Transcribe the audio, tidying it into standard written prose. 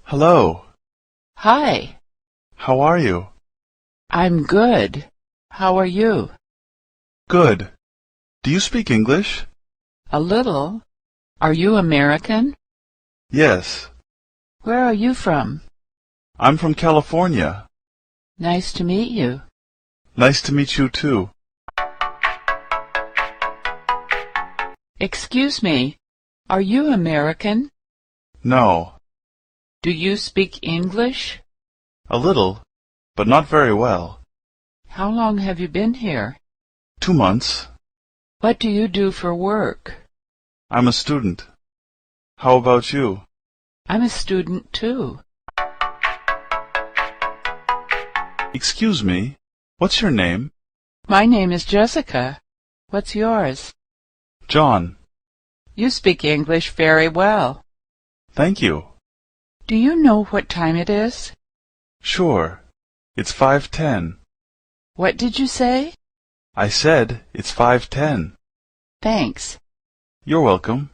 Hello. Hi, How are you? I'm good. How are you? Good. Do you speak English? A little. Are you American? Yes. Where are you from? I'm from California. Nice to meet you. Nice to meet you too. Excuse me, are you American? No. Do you speak English? A little, but not very well. How long have you been here? 2 months. What do you do for work? I'm a student. How about you? I'm a student too. Excuse me. What's your name? My name is Jessica. What's yours? John. You speak English very well. Thank you. Do you know what time it is? Sure. It's 5:10. What did you say? I said it's 5:10. Thanks. You're welcome.